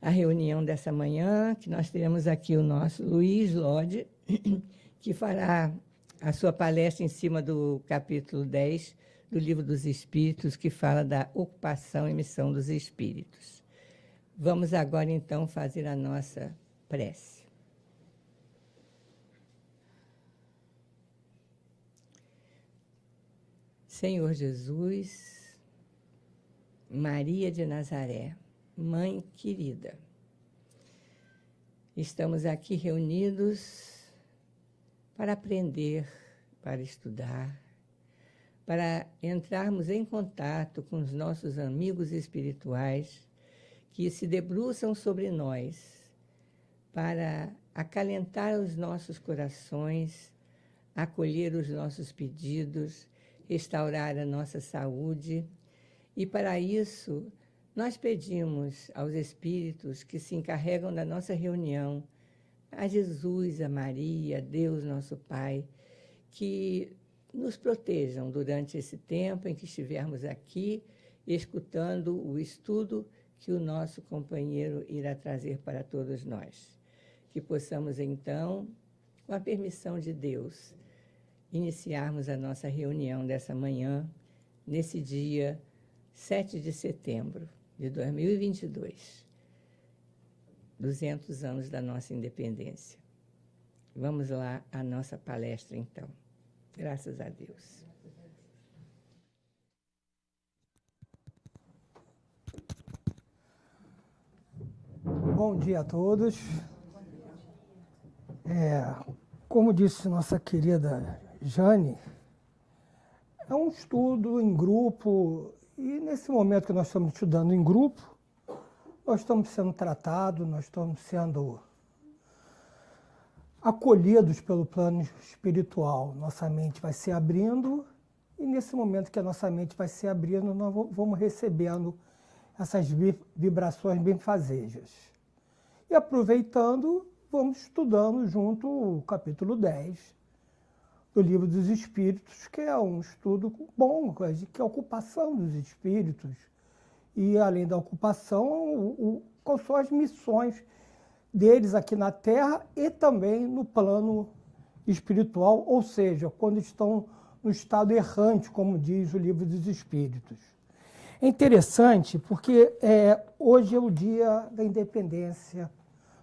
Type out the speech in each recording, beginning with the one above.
a reunião dessa manhã, que nós teremos aqui o nosso Luiz Lode, que fará a sua palestra em cima do capítulo 10 do Livro dos Espíritos, que fala da ocupação e missão dos espíritos. Vamos agora, então, fazer a nossa prece. Senhor Jesus, Maria de Nazaré, Mãe querida, estamos aqui reunidos para aprender, para estudar, para entrarmos em contato com os nossos amigos espirituais que se debruçam sobre nós, para acalentar os nossos corações, acolher os nossos pedidos, restaurar a nossa saúde. E para isso, nós pedimos aos espíritos que se encarregam da nossa reunião, a Jesus, a Maria, a Deus, nosso Pai, que nos protejam durante esse tempo em que estivermos aqui, escutando o estudo que o nosso companheiro irá trazer para todos nós. Que possamos, então, com a permissão de Deus, iniciarmos a nossa reunião dessa manhã, nesse dia 7 de setembro de 2022, 200 anos da nossa independência. Vamos lá à nossa palestra, então. Graças a Deus. Bom dia a todos. Como disse nossa querida Jane, é um estudo em grupo, e nesse momento que nós estamos estudando em grupo, nós estamos sendo tratados, nós estamos sendo acolhidos pelo plano espiritual. Nossa mente vai se abrindo, e nesse momento que a nossa mente vai se abrindo, nós vamos recebendo essas vibrações benfazejas. E aproveitando, vamos estudando junto o capítulo 10 do Livro dos Espíritos, que é um estudo bom, que é a ocupação dos espíritos. E, além da ocupação, quais são as missões deles aqui na Terra e também no plano espiritual, ou seja, quando estão no estado errante, como diz o Livro dos Espíritos. É interessante porque hoje é o dia da independência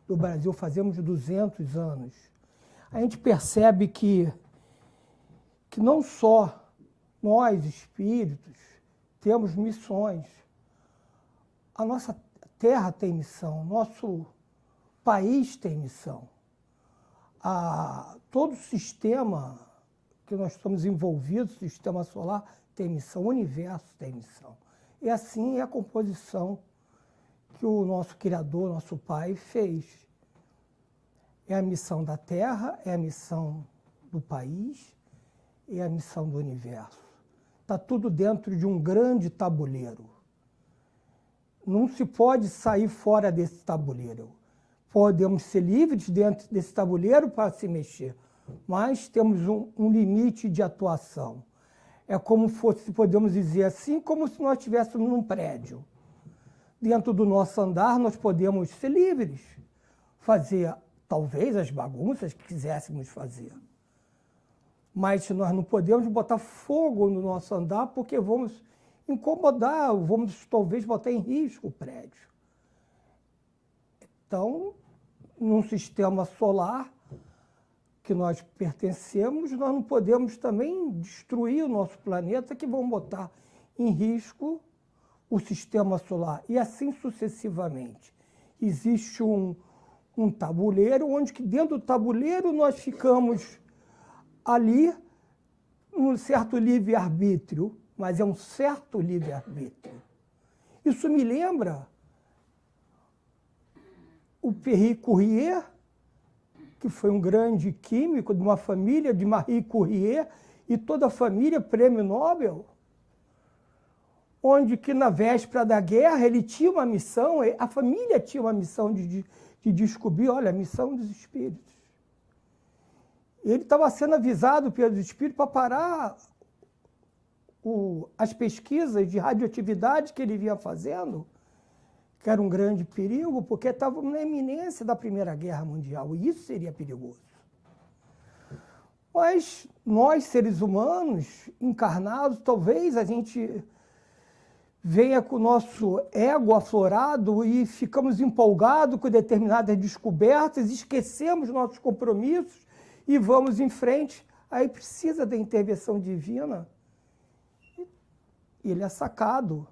do Brasil, fazemos 200 anos. A gente percebe que não só nós, espíritos, temos missões. A nossa terra tem missão, nosso país tem missão. Todo o sistema que nós estamos envolvidos, o sistema solar, tem missão, o universo tem missão. E assim é a composição que o nosso Criador, nosso Pai, fez. É a missão da Terra, é a missão do país, é a missão do universo. Está tudo dentro de um grande tabuleiro. Não se pode sair fora desse tabuleiro. Podemos ser livres dentro desse tabuleiro para se mexer, mas temos um limite de atuação. É como fosse, podemos dizer assim, como se nós estivéssemos num prédio. Dentro do nosso andar, nós podemos ser livres, fazer talvez as bagunças que quiséssemos fazer. Mas nós não podemos botar fogo no nosso andar porque vamos incomodar, vamos talvez botar em risco o prédio. Então, num sistema solar que nós pertencemos, nós não podemos também destruir o nosso planeta, que vão botar em risco o sistema solar, e assim sucessivamente. Existe um tabuleiro, onde que dentro do tabuleiro nós ficamos ali, um certo livre-arbítrio, mas é um certo livre-arbítrio. Isso me lembra o Pierre Curie, que foi um grande químico de uma família de Marie Curie, e toda a família prêmio Nobel, onde que na véspera da guerra ele tinha uma missão, a família tinha uma missão de descobrir, olha, a missão dos espíritos. Ele estava sendo avisado pelos espíritos para parar as pesquisas de radioatividade que ele vinha fazendo, que era um grande perigo, porque estávamos na iminência da Primeira Guerra Mundial, e isso seria perigoso. Mas nós, seres humanos, encarnados, talvez a gente venha com o nosso ego aflorado e ficamos empolgados com determinadas descobertas, esquecemos nossos compromissos e vamos em frente. Aí precisa da intervenção divina. Ele é sacado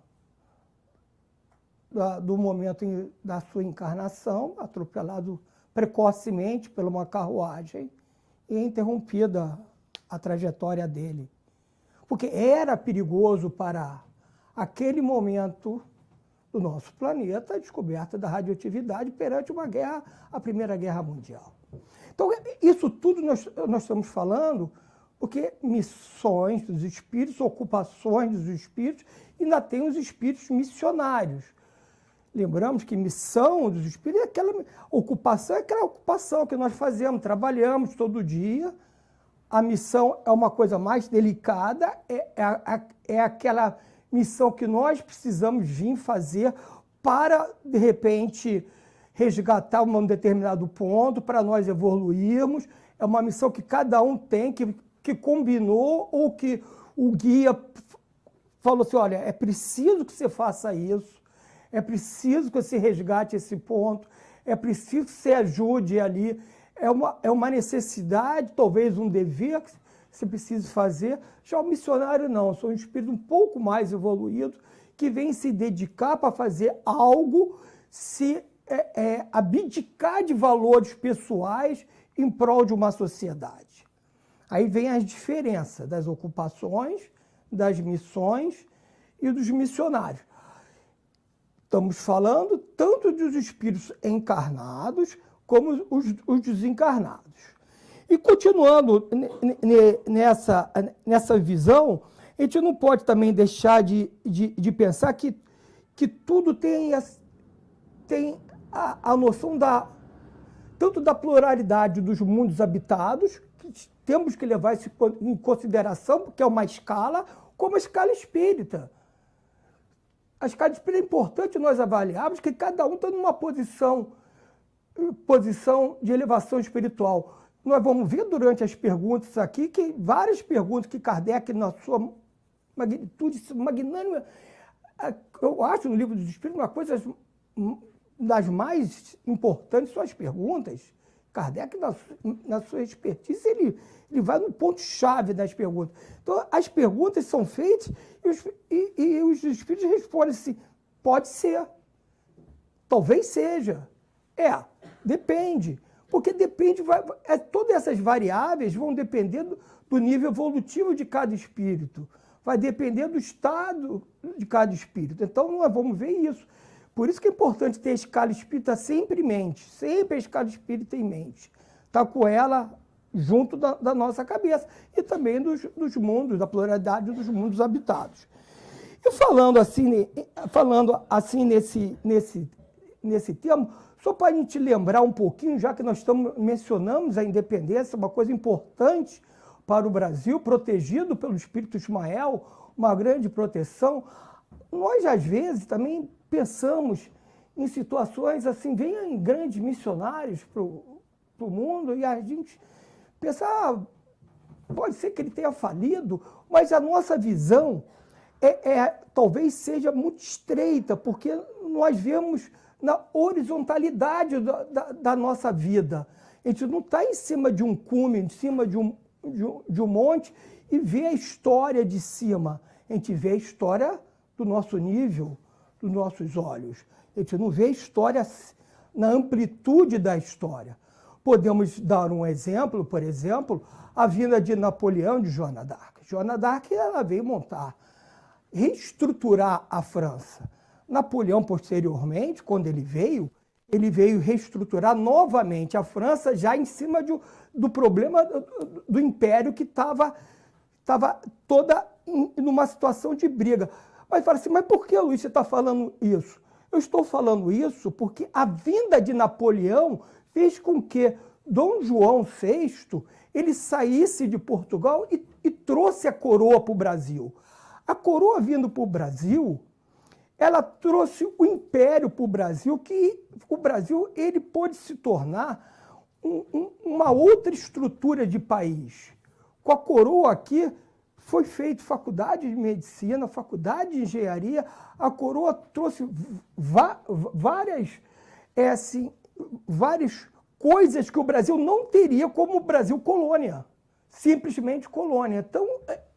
do momento da sua encarnação, atropelado precocemente por uma carruagem, e é interrompida a trajetória dele. Porque era perigoso para aquele momento do nosso planeta a descoberta da radioatividade perante uma guerra, a Primeira Guerra Mundial. Então, isso tudo nós estamos falando porque missões dos espíritos, ocupações dos espíritos, ainda tem os espíritos missionários. Lembramos que missão dos espíritos é aquela ocupação, é aquela ocupação que nós fazemos, trabalhamos todo dia. A missão é uma coisa mais delicada, é aquela missão que nós precisamos vir fazer para, de repente, resgatar um determinado ponto, para nós evoluirmos. É uma missão que cada um tem, que combinou, ou que o guia falou assim, olha, é preciso que você faça isso, é preciso que você resgate esse ponto, é preciso que você ajude ali, é uma necessidade, talvez um dever que você precisa fazer. Já o missionário não, são um espírito um pouco mais evoluído, que vem se dedicar para fazer algo, se abdicar de valores pessoais em prol de uma sociedade. Aí vem as diferenças das ocupações, das missões e dos missionários. Estamos falando tanto dos espíritos encarnados como os desencarnados. E continuando nessa visão, a gente não pode também deixar de pensar que tudo tem a noção tanto da pluralidade dos mundos habitados, que temos que levar isso em consideração, porque é uma escala, como a escala espírita. A escala espírita é importante nós avaliarmos que cada um está numa posição de elevação espiritual. Nós vamos ver durante as perguntas aqui que várias perguntas que Kardec, na sua magnitude magnânima, eu acho no Livro dos Espíritos uma coisa das mais importantes são as perguntas. Kardec, na sua expertise, ele vai no ponto-chave das perguntas. Então, as perguntas são feitas e os espíritos respondem assim, pode ser, talvez seja, depende. Porque depende, todas essas variáveis vão depender do nível evolutivo de cada espírito, vai depender do estado de cada espírito. Então, nós vamos ver isso. Por isso que é importante ter a escala espírita sempre em mente, sempre a escala espírita em mente. Está com ela junto da nossa cabeça e também dos mundos, da pluralidade dos mundos habitados. E falando assim nesse termo, só para a gente lembrar um pouquinho, já que nós mencionamos a independência, uma coisa importante para o Brasil, protegido pelo Espírito Ismael, uma grande proteção, nós às vezes também pensamos em situações assim, vêm grandes missionários para o mundo e a gente pensa, pode ser que ele tenha falido, mas a nossa visão talvez seja muito estreita, porque nós vemos na horizontalidade da nossa vida. A gente não está em cima de um cume, em cima de um monte e vê a história de cima. A gente vê a história do nosso nível, dos nossos olhos. A gente não vê a história na amplitude da história. Podemos dar um exemplo, por exemplo, a vinda de Napoleão de Joana d'Arc. Joana d'Arc ela veio reestruturar a França. Napoleão, posteriormente, quando ele veio reestruturar novamente a França, já em cima do problema do império que estava toda numa situação de briga. Mas fala assim, mas por que, Luiz, você está falando isso? Eu estou falando isso porque a vinda de Napoleão fez com que Dom João VI ele saísse de Portugal e trouxe a coroa para o Brasil. A coroa vindo para o Brasil, ela trouxe o império para o Brasil, que o Brasil ele pôde se tornar uma outra estrutura de país. Com a coroa aqui, foi feita faculdade de medicina, faculdade de engenharia, a coroa trouxe várias coisas que o Brasil não teria como o Brasil colônia, simplesmente colônia. Então,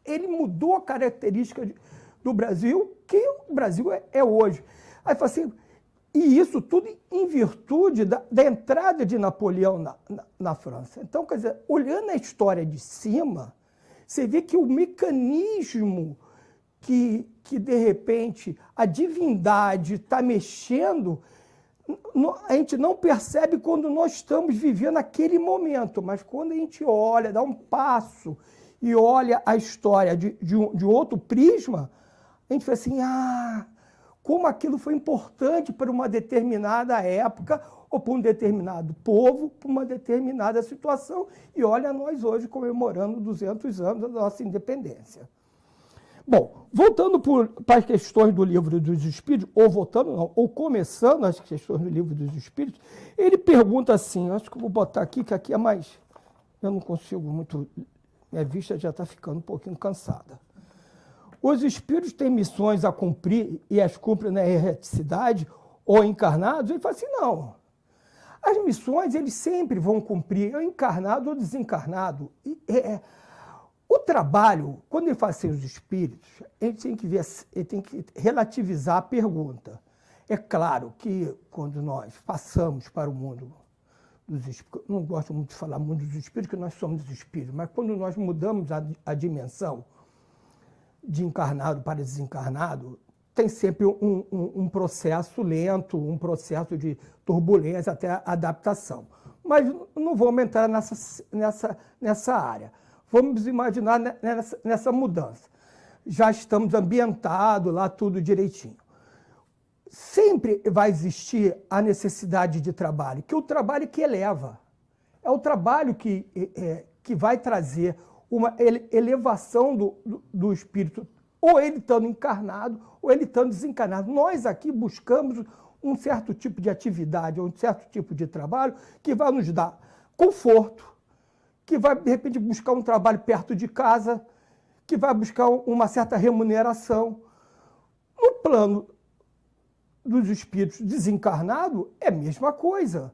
ele mudou a característica do Brasil, que o Brasil é hoje. Aí fala assim, e isso tudo em virtude da entrada de Napoleão na França. Então, quer dizer, olhando a história de cima, você vê que o mecanismo que de repente, a divindade está mexendo, a gente não percebe quando nós estamos vivendo aquele momento, mas quando a gente olha, dá um passo e olha a história de outro prisma, a gente fala assim, como aquilo foi importante para uma determinada época, ou para um determinado povo, para uma determinada situação. E olha nós hoje comemorando 200 anos da nossa independência. Bom, voltando para as questões do Livro dos Espíritos, ou começando as questões do Livro dos Espíritos, ele pergunta assim, acho que eu vou botar aqui, que aqui é mais... Eu não consigo muito... Minha vista já está ficando um pouquinho cansada. Os espíritos têm missões a cumprir e as cumprem na erraticidade ou encarnados? Ele fala assim, não. As missões eles sempre vão cumprir, ou encarnado ou desencarnado. O trabalho, quando ele fala assim, os espíritos, ele tem que relativizar a pergunta. É claro que quando nós passamos para o mundo dos espíritos, não gosto muito de falar mundo dos espíritos, porque nós somos os espíritos, mas quando nós mudamos a dimensão de encarnado para desencarnado, tem sempre um processo lento, um processo de turbulência até a adaptação. Mas não vamos entrar nessa área. Vamos imaginar nessa mudança. Já estamos ambientados lá, tudo direitinho. Sempre vai existir a necessidade de trabalho, que é o trabalho que eleva. É o trabalho que vai trazer uma elevação do espírito, ou ele estando encarnado, ou ele estando desencarnado. Nós aqui buscamos um certo tipo de atividade, ou um certo tipo de trabalho que vai nos dar conforto, que vai, de repente, buscar um trabalho perto de casa, que vai buscar uma certa remuneração. No plano dos espíritos desencarnados, é a mesma coisa.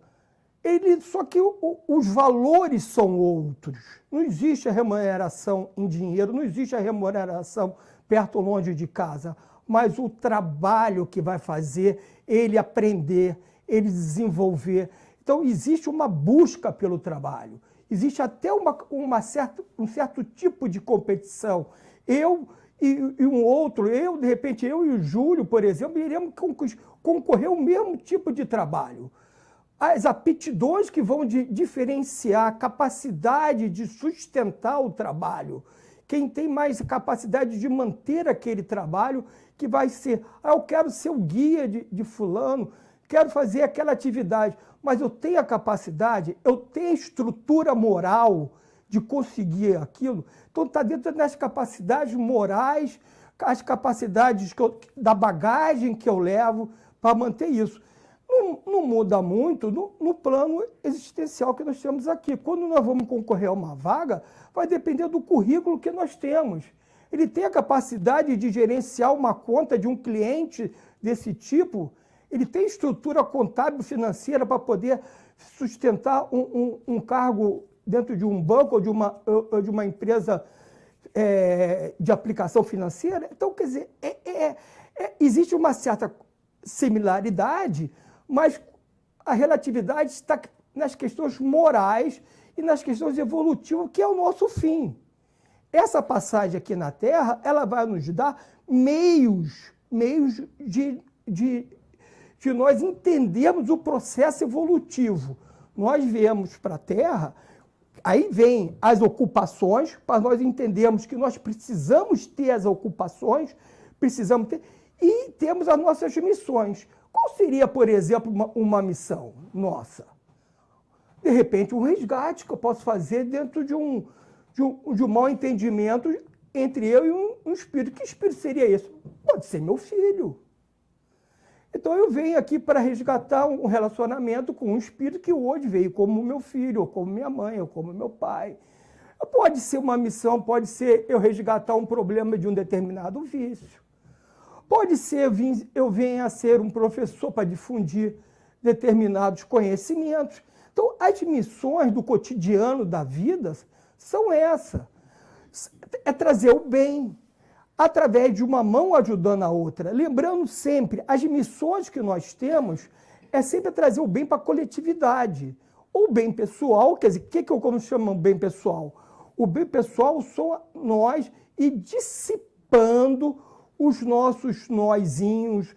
Só que os valores são outros. Não existe a remuneração em dinheiro, não existe a remuneração perto ou longe de casa, mas o trabalho que vai fazer ele aprender, ele desenvolver. Então, existe uma busca pelo trabalho. Existe até um certo tipo de competição. Eu e um outro, de repente, eu e o Júlio, por exemplo, iremos concorrer ao mesmo tipo de trabalho. As aptidões que vão diferenciar a capacidade de sustentar o trabalho. Quem tem mais capacidade de manter aquele trabalho, que vai ser, eu quero ser o guia de fulano, quero fazer aquela atividade, mas eu tenho a capacidade, eu tenho a estrutura moral de conseguir aquilo. Então está dentro das capacidades morais, as capacidades da bagagem que eu levo para manter isso. Não muda muito no plano existencial que nós temos aqui. Quando nós vamos concorrer a uma vaga, vai depender do currículo que nós temos. Ele tem a capacidade de gerenciar uma conta de um cliente desse tipo, ele tem estrutura contábil financeira para poder sustentar um cargo dentro de um banco ou de uma empresa de aplicação financeira. Então, quer dizer, existe uma certa similaridade, mas a relatividade está nas questões morais e nas questões evolutivas, que é o nosso fim. Essa passagem aqui na Terra, ela vai nos dar meios de nós entendermos o processo evolutivo. Nós viemos para a Terra, aí vem as ocupações, para nós entendermos que nós precisamos ter as ocupações, precisamos ter, e temos as nossas missões. Qual seria, por exemplo, uma missão nossa? De repente, um resgate que eu posso fazer dentro de um mau entendimento entre eu e um espírito. Que espírito seria esse? Pode ser meu filho. Então eu venho aqui para resgatar um relacionamento com um espírito que hoje veio como meu filho, ou como minha mãe, ou como meu pai. Pode ser uma missão, pode ser eu resgatar um problema de um determinado vício. Pode ser eu venha a ser um professor para difundir determinados conhecimentos. Então, as missões do cotidiano da vida são essas. É trazer o bem, através de uma mão ajudando a outra. Lembrando sempre, as missões que nós temos é sempre trazer o bem para a coletividade. O bem pessoal, quer dizer, o que eu como chamo bem pessoal? O bem pessoal são nós e dissipando os nossos nozinhos,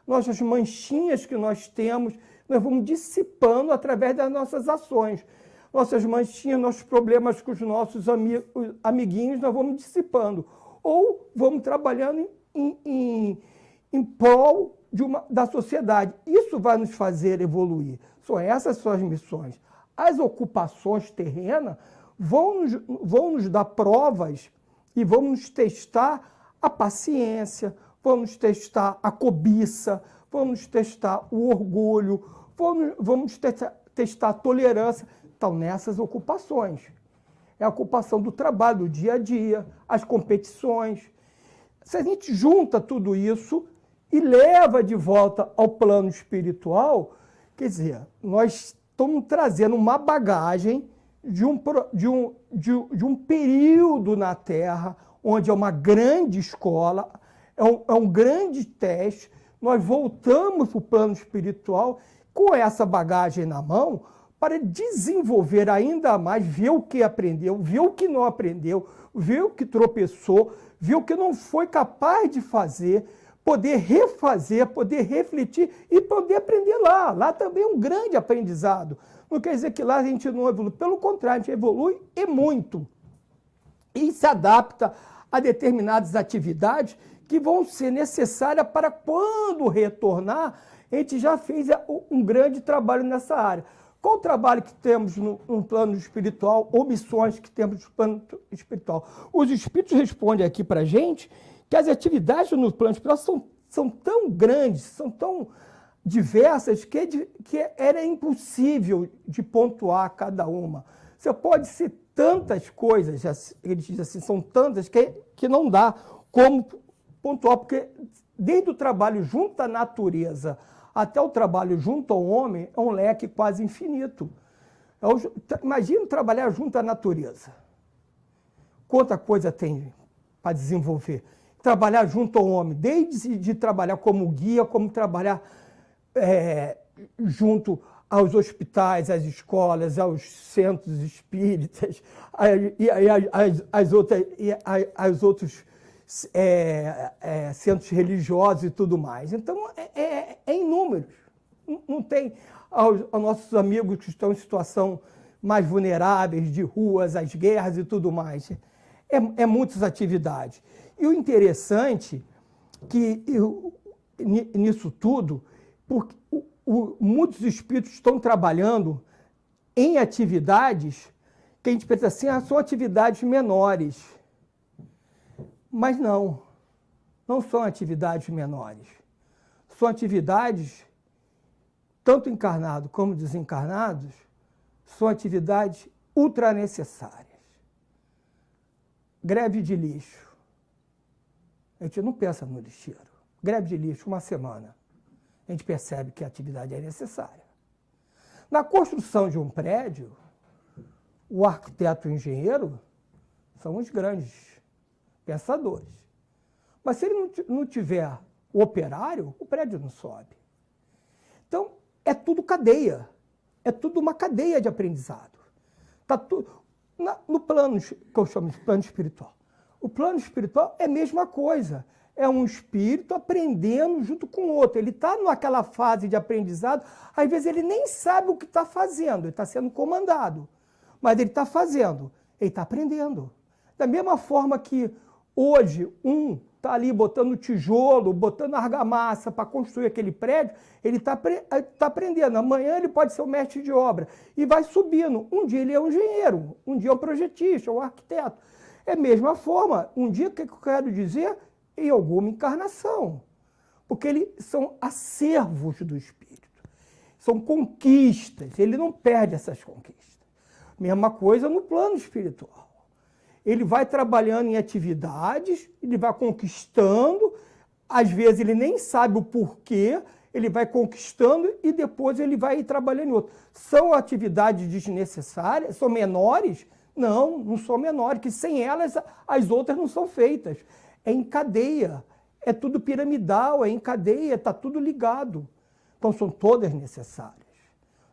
nossas manchinhas que nós temos, nós vamos dissipando através das nossas ações. Nossas manchinhas, nossos problemas com os nossos amiguinhos, nós vamos dissipando. Ou vamos trabalhando em prol da sociedade. Isso vai nos fazer evoluir. Essas são as missões. As ocupações terrenas vão nos dar provas e vão nos testar a paciência, vamos testar a cobiça, vamos testar o orgulho, vamos testar a tolerância. Então, nessas ocupações. É a ocupação do trabalho, do dia a dia, as competições. Se a gente junta tudo isso e leva de volta ao plano espiritual, quer dizer, nós estamos trazendo uma bagagem de um período na Terra, onde é uma grande escola, é um grande teste. Nós voltamos para o plano espiritual com essa bagagem na mão para desenvolver ainda mais, ver o que aprendeu, ver o que não aprendeu, ver o que tropeçou, ver o que não foi capaz de fazer, poder refazer, poder refletir e poder aprender lá. Lá também é um grande aprendizado. Não quer dizer que lá a gente não evolui, pelo contrário, a gente evolui e muito. E se adapta a determinadas atividades que vão ser necessárias para quando retornar, a gente já fez um grande trabalho nessa área. Qual o trabalho que temos no plano espiritual ou missões que temos no plano espiritual? Os espíritos respondem aqui para a gente que as atividades no plano espiritual são tão grandes, são tão diversas, que era impossível de pontuar cada uma. Você pode ser tantas coisas, eles dizem assim, são tantas que não dá como pontuar, porque desde o trabalho junto à natureza até o trabalho junto ao homem é um leque quase infinito. Imagina trabalhar junto à natureza. Quanta coisa tem para desenvolver. Trabalhar junto ao homem, desde de trabalhar como guia, como trabalhar junto aos hospitais, às escolas, aos centros espíritas, aos outros centros religiosos e tudo mais. Então, é em números. Não tem aos nossos amigos que estão em situação mais vulneráveis, de ruas, as guerras e tudo mais. É muitas atividades. E o interessante que nisso tudo, porque muitos espíritos estão trabalhando em atividades que a gente pensa assim, são atividades menores. Mas não são atividades menores. São atividades, tanto encarnados como desencarnados, são atividades ultra necessárias. Greve de lixo. A gente não pensa no lixeiro. Greve de lixo, uma semana. A gente percebe que a atividade é necessária. Na construção de um prédio, o arquiteto e o engenheiro são os grandes pensadores. Mas se ele não tiver o operário, o prédio não sobe. Então, é tudo cadeia. É tudo uma cadeia de aprendizado. Tá no plano que eu chamo de plano espiritual. O plano espiritual é a mesma coisa. É um espírito aprendendo junto com o outro. Ele está naquela fase de aprendizado, às vezes ele nem sabe o que está fazendo, ele está sendo comandado. Mas ele está fazendo, ele está aprendendo. Da mesma forma que hoje está ali botando tijolo, botando argamassa para construir aquele prédio, ele está aprendendo. Amanhã ele pode ser o mestre de obra e vai subindo. Um dia ele é um engenheiro, um dia é um projetista, um arquiteto. É a mesma forma. Um dia, o que eu quero dizer? Em alguma encarnação. porque eles são acervos do espírito, são conquistas, ele não perde essas conquistas. Mesma coisa no plano espiritual. Ele vai trabalhando em atividades, ele vai conquistando, às vezes ele nem sabe o porquê, ele vai conquistando e depois ele vai trabalhando em outro. São atividades desnecessárias, são menores? Não, não são menores, que sem elas as outras não são feitas. É em cadeia, é tudo piramidal, é em cadeia, está tudo ligado. Então são todas necessárias,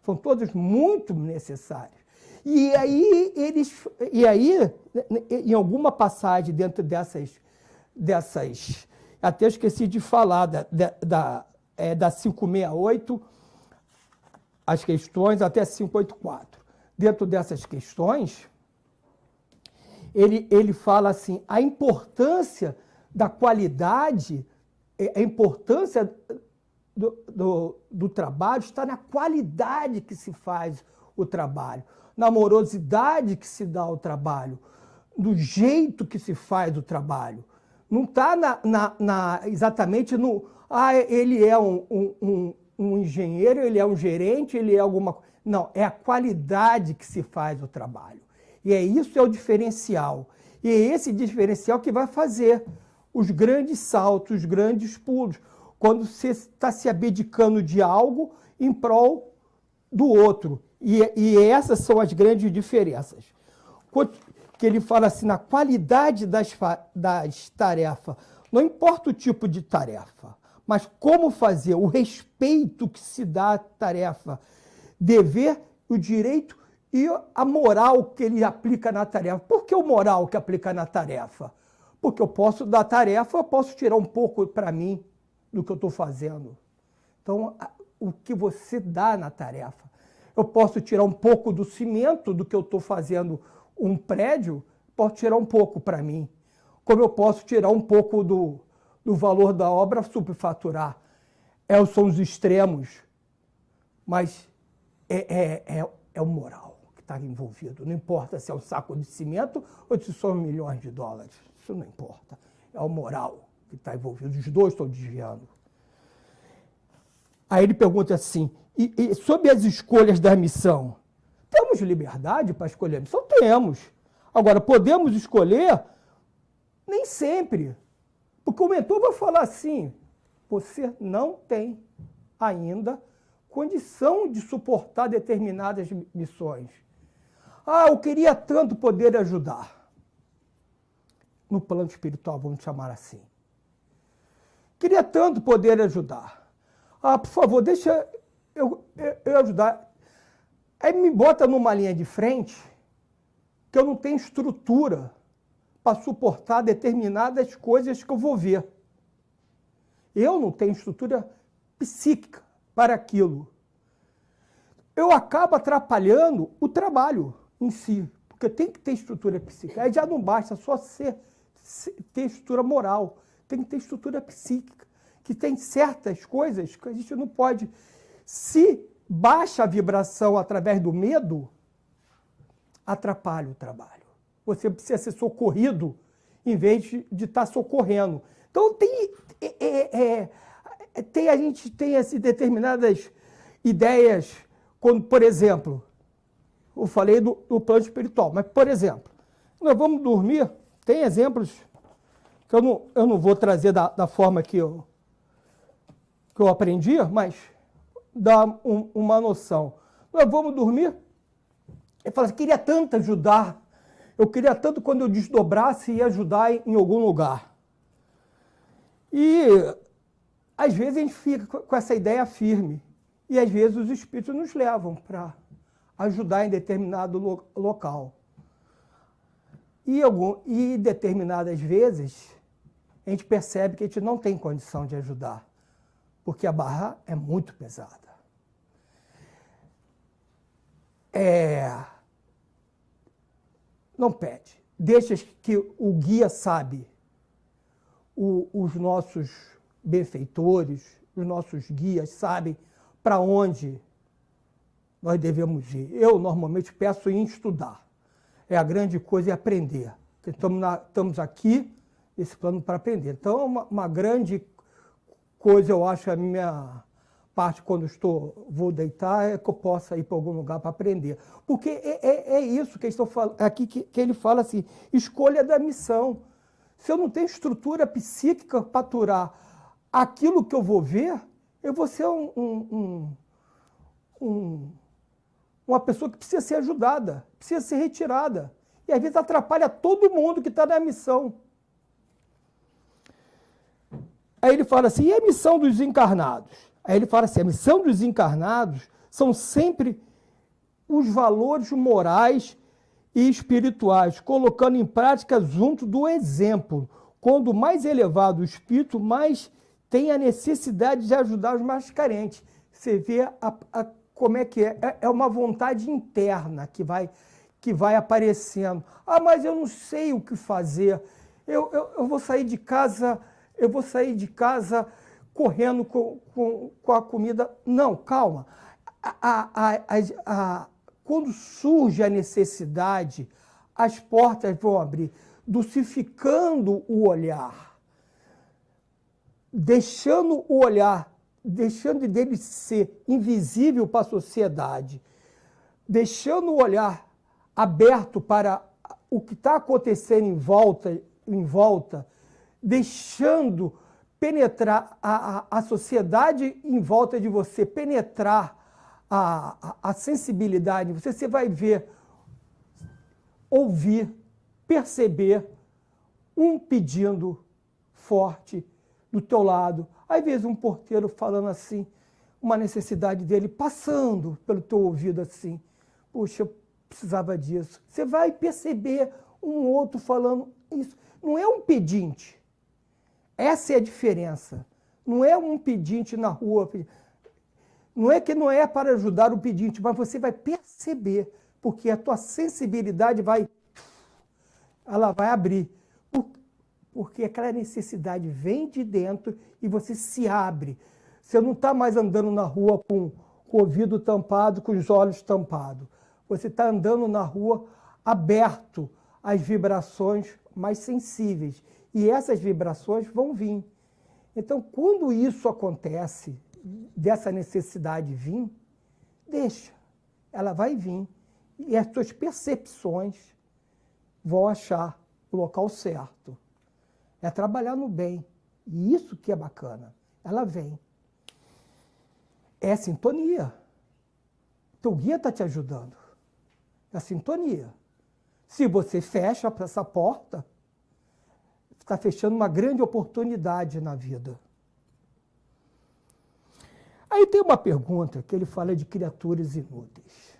são todas muito necessárias. E aí, em alguma passagem dentro dessas até esqueci de falar da 568, as questões até 584. Dentro dessas questões, ele fala assim, a importância da qualidade, a importância do trabalho está na qualidade que se faz o trabalho, na amorosidade que se dá ao trabalho, no jeito que se faz o trabalho. Não está exatamente no... ele é um engenheiro, ele é um gerente, ele é alguma coisa. Não, é a qualidade que se faz o trabalho. E isso é o diferencial. E é esse diferencial que vai fazer os grandes saltos, os grandes pulos, quando você está se abdicando de algo em prol do outro. E essas são as grandes diferenças. Que ele fala assim, na qualidade das tarefas, não importa o tipo de tarefa, mas como fazer, o respeito que se dá à tarefa, dever, o direito e a moral que ele aplica na tarefa. Por que o moral que aplica na tarefa? Porque eu posso, da tarefa, eu posso tirar um pouco para mim do que eu estou fazendo. Então, o que você dá na tarefa. Eu posso tirar um pouco do cimento do que eu estou fazendo um prédio, posso tirar um pouco para mim. Como eu posso tirar um pouco do valor da obra, superfaturar. São os extremos, mas é o moral que está envolvido. Não importa se é um saco de cimento ou se são milhões de dólares. Isso não importa. É o moral que está envolvido. Os dois estão desviando. Aí ele pergunta assim, e sobre as escolhas da missão, temos liberdade para escolher a missão? Temos. Agora, podemos escolher? Nem sempre. Porque o mentor vai falar assim, você não tem ainda condição de suportar determinadas missões. Eu queria tanto poder ajudar. No plano espiritual, vamos chamar assim. Queria tanto poder ajudar. Por favor, deixa eu ajudar. Aí me bota numa linha de frente que eu não tenho estrutura para suportar determinadas coisas que eu vou ver. Eu não tenho estrutura psíquica para aquilo. Eu acabo atrapalhando o trabalho em si, porque tem que ter estrutura psíquica. Aí já não basta só ter estrutura moral, tem que ter estrutura psíquica, que tem certas coisas que a gente não pode. Se baixa a vibração através do medo, atrapalha o trabalho. Você precisa ser socorrido em vez de estar socorrendo. Então, a gente tem determinadas ideias, quando, por exemplo, eu falei do plano espiritual, mas, por exemplo, nós vamos dormir, tem exemplos que eu não vou trazer da forma que eu aprendi, mas dá uma noção. Nós vamos dormir, ele fala assim, queria tanto ajudar, eu queria tanto quando eu desdobrasse e ajudar em algum lugar. E às vezes a gente fica com essa ideia firme, e às vezes os espíritos nos levam para ajudar em determinado local. E determinadas vezes a gente percebe que a gente não tem condição de ajudar, porque a barra é muito pesada. Não pede. Deixa que o guia sabe, os nossos benfeitores, os nossos guias sabem para onde nós devemos ir. Eu normalmente peço em estudar. A grande coisa é aprender. Estamos aqui nesse plano para aprender. Então, uma grande coisa eu acho a minha parte quando vou deitar é que eu possa ir para algum lugar para aprender. Porque é isso que eles estão falando aqui, que ele fala assim, escolha da missão. Se eu não tenho estrutura psíquica para aturar aquilo que eu vou ver, eu vou ser uma pessoa que precisa ser ajudada, precisa ser retirada. E às vezes atrapalha todo mundo que está na missão. Aí ele fala assim, e a missão dos encarnados? Aí ele fala assim, a missão dos encarnados são sempre os valores morais e espirituais, colocando em prática junto do exemplo. Quando mais elevado o espírito, mais tem a necessidade de ajudar os mais carentes. Você vê como é que é. É uma vontade interna que vai aparecendo. Ah, mas eu não sei o que fazer. Eu vou sair de casa... correndo com a comida. Não, calma. Quando surge a necessidade, as portas vão abrir, dulcificando o olhar, deixando o olhar, deixando dele ser invisível para a sociedade, deixando o olhar aberto para o que está acontecendo em volta, deixando penetrar a sociedade em volta de você, penetrar a sensibilidade, você vai ver, ouvir, perceber um pedindo forte do teu lado. Às vezes um porteiro falando assim, uma necessidade dele passando pelo teu ouvido assim. Puxa, eu precisava disso. Você vai perceber um outro falando isso. Não é um pedinte. Essa é a diferença. Não é um pedinte na rua. Não é que não é para ajudar o pedinte, mas você vai perceber, porque a tua sensibilidade vai abrir. Porque aquela necessidade vem de dentro e você se abre. Você não está mais andando na rua com o ouvido tampado, com os olhos tampados. Você está andando na rua aberto às vibrações mais sensíveis. E essas vibrações vão vir. Então, quando isso acontece, dessa necessidade vir, deixa. Ela vai vir. E as suas percepções vão achar o local certo. É trabalhar no bem. E isso que é bacana. Ela vem. É sintonia. Teu guia está te ajudando. É sintonia. Se você fecha para essa porta, está fechando uma grande oportunidade na vida. Aí tem uma pergunta que ele fala de criaturas inúteis.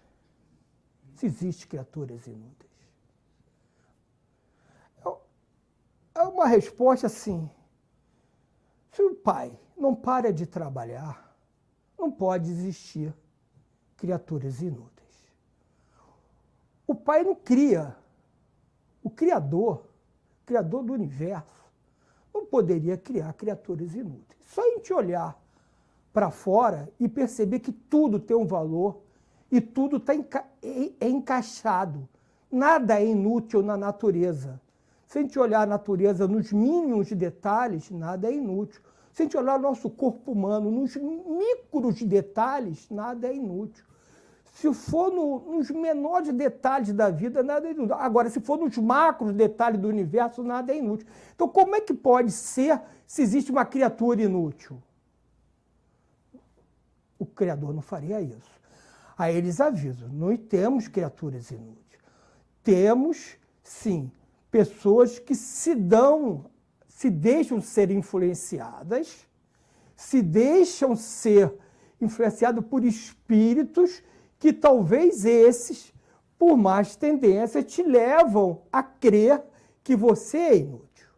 Se existe criaturas inúteis. É uma resposta assim. Se o pai não para de trabalhar, não pode existir criaturas inúteis. O pai não cria. O Criador do universo, não poderia criar criaturas inúteis. Só a gente olhar para fora e perceber que tudo tem um valor e tudo é encaixado. Nada é inútil na natureza. Se a gente olhar a natureza nos mínimos detalhes, nada é inútil. Se a gente olhar o nosso corpo humano nos micros detalhes, nada é inútil. Se for nos menores detalhes da vida, nada é inútil. Agora, se for nos macros detalhes do universo, nada é inútil. Então, como é que pode ser se existe uma criatura inútil? O Criador não faria isso. Aí eles avisam, não temos criaturas inúteis. Temos, sim, pessoas que se deixam ser influenciadas, se deixam ser influenciadas por espíritos que talvez esses, por mais tendência, te levam a crer que você é inútil.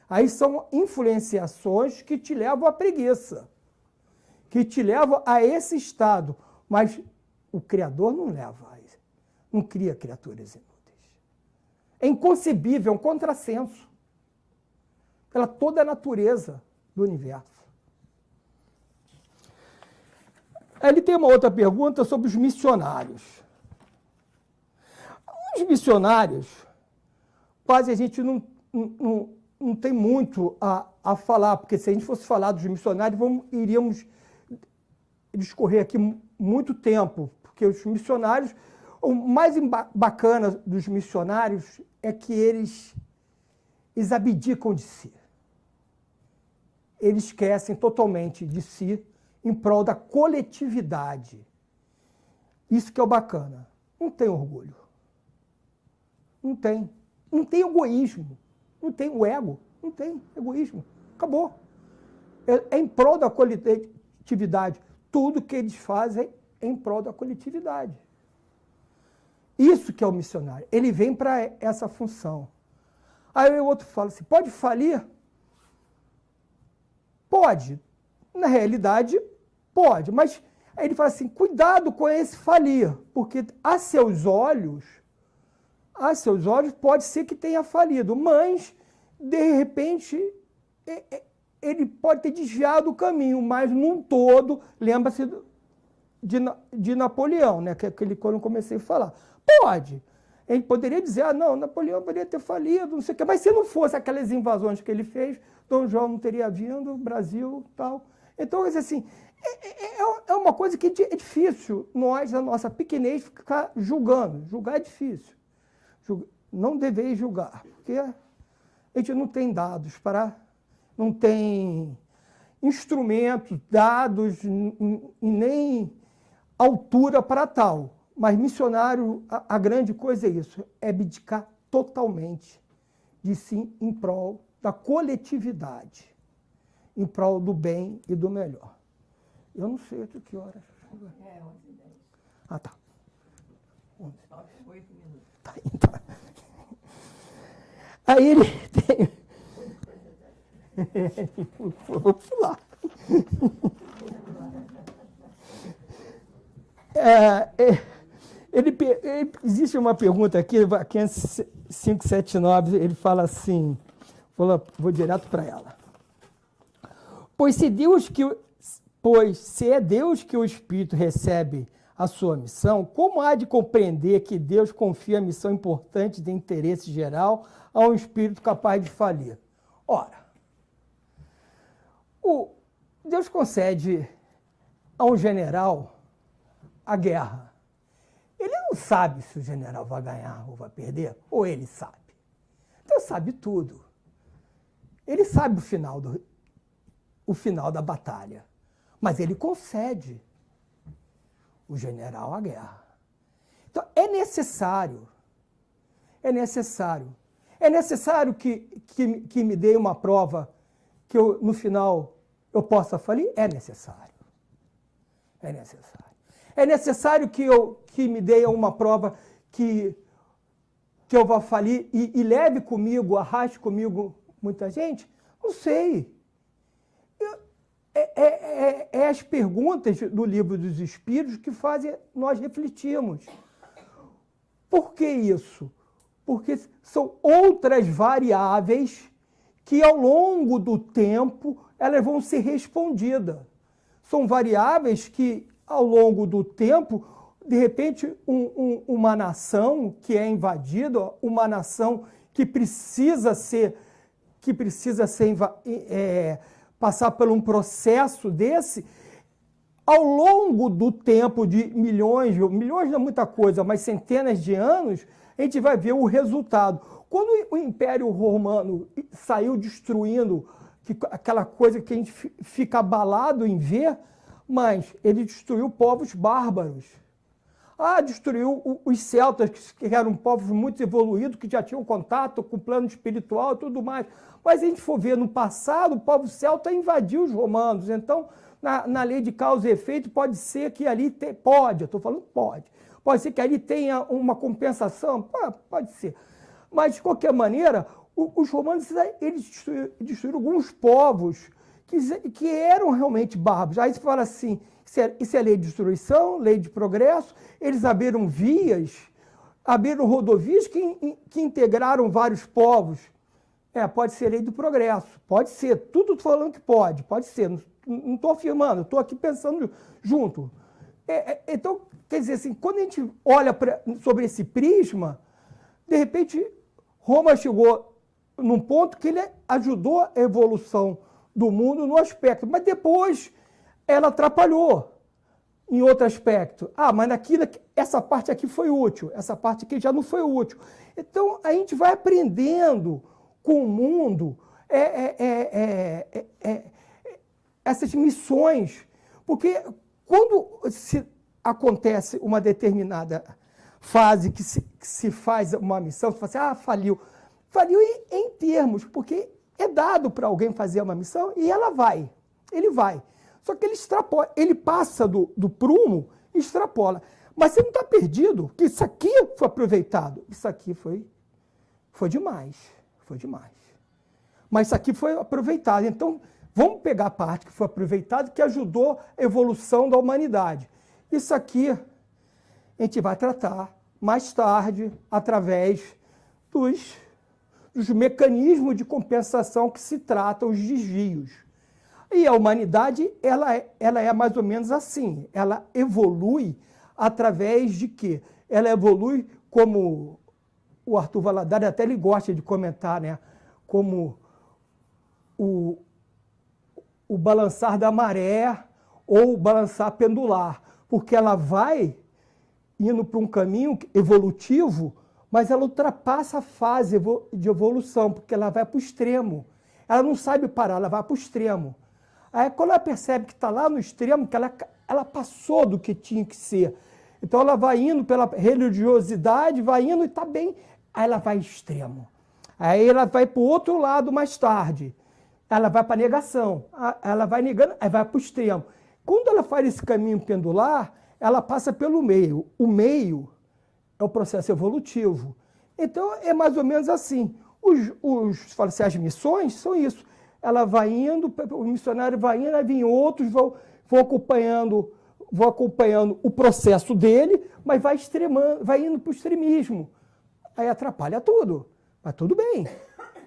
Aí são influenciações que te levam à preguiça, que te levam a esse estado. Mas o Criador não leva a isso, não cria criaturas inúteis. É inconcebível, é um contrassenso pela toda a natureza do universo. Ele tem uma outra pergunta sobre os missionários. Os missionários, quase a gente não tem muito a falar, porque se a gente fosse falar dos missionários, iríamos discorrer aqui muito tempo, porque os missionários, o mais bacana dos missionários é que eles abdicam de si. Eles esquecem totalmente de si em prol da coletividade. Isso que é o bacana. Não tem orgulho. Não tem. Não tem egoísmo. Não tem o ego. Não tem egoísmo. Acabou. É em prol da coletividade. Tudo que eles fazem é em prol da coletividade. Isso que é o missionário. Ele vem para essa função. Aí o outro fala assim, pode falir? Pode. Na realidade, pode. Mas aí ele fala assim, cuidado com esse falir, porque a seus olhos pode ser que tenha falido, mas, de repente, ele pode ter desviado o caminho, mas num todo, lembra-se de Napoleão, né? Que é aquele quando eu comecei a falar. Pode. Ele poderia dizer, não, Napoleão poderia ter falido, não sei o quê, mas se não fosse aquelas invasões que ele fez, Dom João não teria vindo, Brasil, tal. Então, assim, é uma coisa que é difícil nós, a nossa pequenez, ficar julgando. Julgar é difícil. Não deveis julgar, porque a gente não tem dados não tem instrumentos, dados, e nem altura para tal. Mas missionário, a grande coisa é isso, é abdicar totalmente de si em prol da coletividade, em prol do bem e do melhor. Eu não sei até que horas. É, 11h10. Ah, tá. 8 minutos. Tá, então. Aí ele tem... Vou pular. Existe uma pergunta aqui, 579, ele fala assim, vou direto para ela. Pois se é Deus que o Espírito recebe a sua missão, como há de compreender que Deus confia a missão importante de interesse geral a um Espírito capaz de falir? Ora, Deus concede a um general a guerra. Ele não sabe se o general vai ganhar ou vai perder, ou ele sabe. Deus sabe tudo. Ele sabe o final da batalha, mas ele concede o general a guerra. Então, é necessário que me dê uma prova que no final eu possa falir? É necessário. É necessário. É necessário que me dê uma prova que eu vá falir e leve comigo, arraste comigo muita gente? Não sei. As perguntas do Livro dos Espíritos que fazem nós refletirmos. Por que isso? Porque são outras variáveis que, ao longo do tempo, elas vão ser respondidas. São variáveis que, ao longo do tempo, de repente, uma nação que é invadida, uma nação que precisa passar por um processo desse, ao longo do tempo de milhões não é muita coisa, mas centenas de anos, a gente vai ver o resultado. Quando o Império Romano saiu destruindo aquela coisa que a gente fica abalado em ver, mas ele destruiu povos bárbaros. Destruiu os celtas, que eram povos muito evoluídos, que já tinham contato com o plano espiritual e tudo mais. Mas se a gente for ver no passado, o povo celta invadiu os romanos. Então, na lei de causa e efeito, pode ser que ali pode ser que ali tenha uma compensação, pode ser. Mas, de qualquer maneira, os romanos eles destruíram alguns povos que eram realmente bárbaros. Aí você fala assim, isso é lei de destruição, lei de progresso. Eles abriram rodovias que integraram vários povos. Pode ser lei do progresso, pode ser. Tudo estou falando que pode ser. Não estou afirmando, estou aqui pensando junto. Então, quer dizer assim, quando a gente olha sobre esse prisma, de repente, Roma chegou num ponto que ele ajudou a evolução do mundo no aspecto, mas depois ela atrapalhou em outro aspecto. Ah, mas essa parte aqui foi útil, essa parte aqui já não foi útil. Então, a gente vai aprendendo com o mundo essas missões, porque quando acontece uma determinada fase que se faz uma missão, você fala assim, faliu. Faliu em termos, porque é dado para alguém fazer uma missão e ele vai. Só que ele extrapola, ele passa do prumo e extrapola. Mas você não está perdido, que isso aqui foi aproveitado. Isso aqui foi demais, foi demais. Mas isso aqui foi aproveitado. Então, vamos pegar a parte que foi aproveitada, que ajudou a evolução da humanidade. Isso aqui a gente vai tratar mais tarde, através dos mecanismos de compensação que se tratam os desvios. E a humanidade, ela é mais ou menos assim, ela evolui através de quê? Ela evolui como o Arthur Valadares, até ele gosta de comentar, né? Como o balançar da maré ou o balançar pendular, porque ela vai indo para um caminho evolutivo, mas ela ultrapassa a fase de evolução, porque ela vai para o extremo. Ela não sabe parar, ela vai para o extremo. Aí, quando ela percebe que está lá no extremo, que ela passou do que tinha que ser. Então, ela vai indo pela religiosidade, vai indo e está bem. Aí, ela vai extremo. Aí, ela vai para o outro lado mais tarde. Ela vai para a negação. Ela vai negando, aí vai para o extremo. Quando ela faz esse caminho pendular, ela passa pelo meio. O meio é o processo evolutivo. Então, é mais ou menos assim. As missões são isso. Ela vai indo, o missionário vai indo, aí vem outros, vão acompanhando o processo dele, mas vai indo para o extremismo. Aí atrapalha tudo. Mas tudo bem.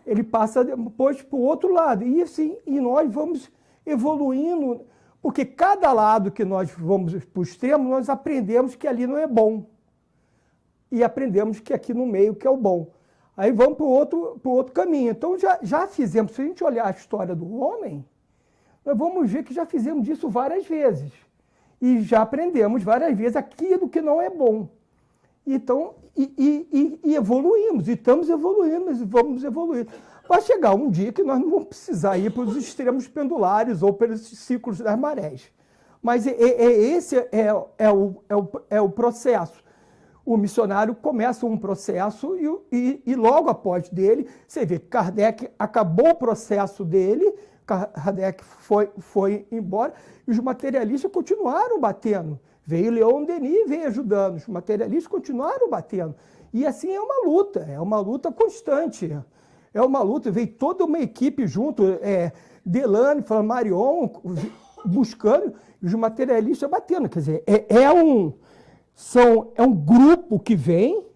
Ele passa depois para o outro lado. E assim, nós vamos evoluindo, porque cada lado que nós vamos para o extremo, nós aprendemos que ali não é bom. E aprendemos que aqui no meio que é o bom. Aí vamos para o outro caminho. Então, já fizemos, se a gente olhar a história do homem, nós vamos ver que já fizemos isso várias vezes. E já aprendemos várias vezes aquilo que não é bom. Então, evoluímos, e estamos evoluindo, e vamos evoluir. Vai chegar um dia que nós não vamos precisar ir para os extremos pendulares ou pelos ciclos das marés. Mas esse é o processo. O missionário começa um processo e logo após dele, você vê que Kardec acabou o processo dele, Kardec foi embora, e os materialistas continuaram batendo. Veio Leon Denis e veio ajudando, os materialistas continuaram batendo. E assim é uma luta constante. É uma luta, veio toda uma equipe junto, Delane, Flammarion, buscando, e os materialistas batendo. Quer dizer, é um grupo que vem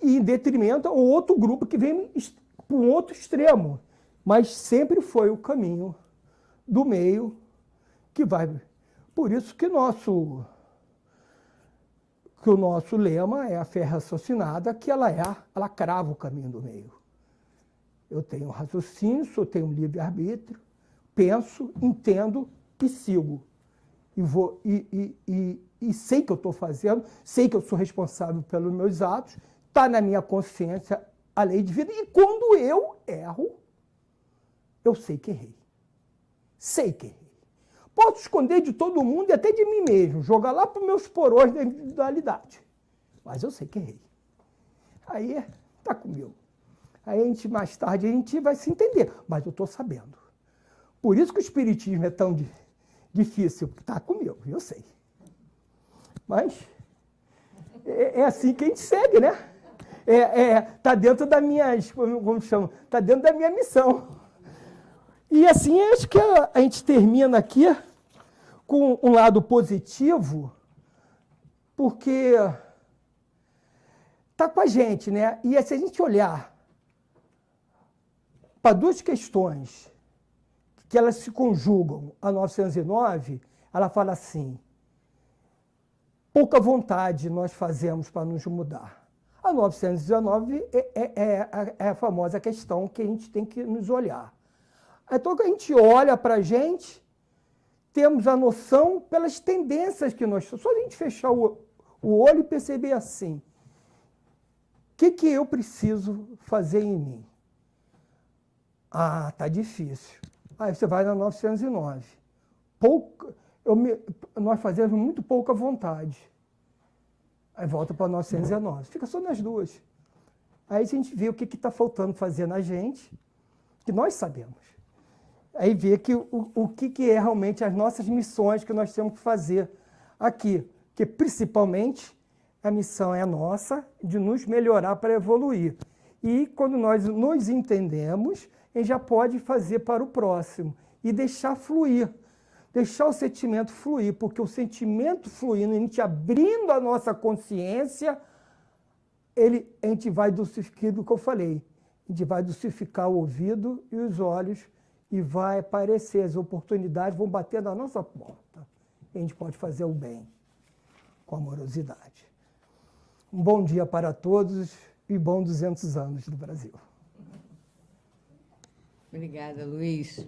e em detrimento ao outro grupo que vem para um outro extremo. Mas sempre foi o caminho do meio que vai. Por isso que o nosso lema é a fé raciocinada, que ela crava o caminho do meio. Eu tenho raciocínio, eu tenho livre-arbítrio, penso, entendo e sigo. E sei que eu estou fazendo, sei que eu sou responsável pelos meus atos, está na minha consciência a lei de vida. E quando eu erro, eu sei que errei. Sei que errei. Posso esconder de todo mundo e até de mim mesmo, jogar lá para os meus porões da individualidade. Mas eu sei que errei. Aí está comigo. Aí mais tarde a gente vai se entender, mas eu estou sabendo. Por isso que o espiritismo é tão difícil, porque está comigo, eu sei. Mas é assim que a gente segue, né? Está dentro da minha, como chama? Está dentro da minha missão. E assim, acho que a gente termina aqui com um lado positivo, porque está com a gente, né? E se a gente olhar para duas questões que elas se conjugam, a 909, ela fala assim: pouca vontade nós fazemos para nos mudar. A 919 é a famosa questão que a gente tem que nos olhar. Então, quando a gente olha para a gente, temos a noção pelas tendências que nós... Só a gente fechar o olho e perceber assim, o que eu preciso fazer em mim? Ah, tá difícil. Aí você vai na 909. Nós fazemos muito pouca vontade. Aí volta para 919. Fica só nas duas. Aí a gente vê o que está faltando fazer na gente, que nós sabemos. Aí vê que o que é realmente as nossas missões que nós temos que fazer aqui. Que principalmente a missão é nossa de nos melhorar para evoluir. E quando nós nos entendemos, a gente já pode fazer para o próximo e deixar fluir. Deixar o sentimento fluir, porque o sentimento fluindo, a gente abrindo a nossa consciência, a gente vai dulcificar o que eu falei. A gente vai dulcificar o ouvido e os olhos e vai aparecer, as oportunidades vão bater na nossa porta. E a gente pode fazer o bem com amorosidade. Um bom dia para todos e bom 200 anos do Brasil. Obrigada, Luiz.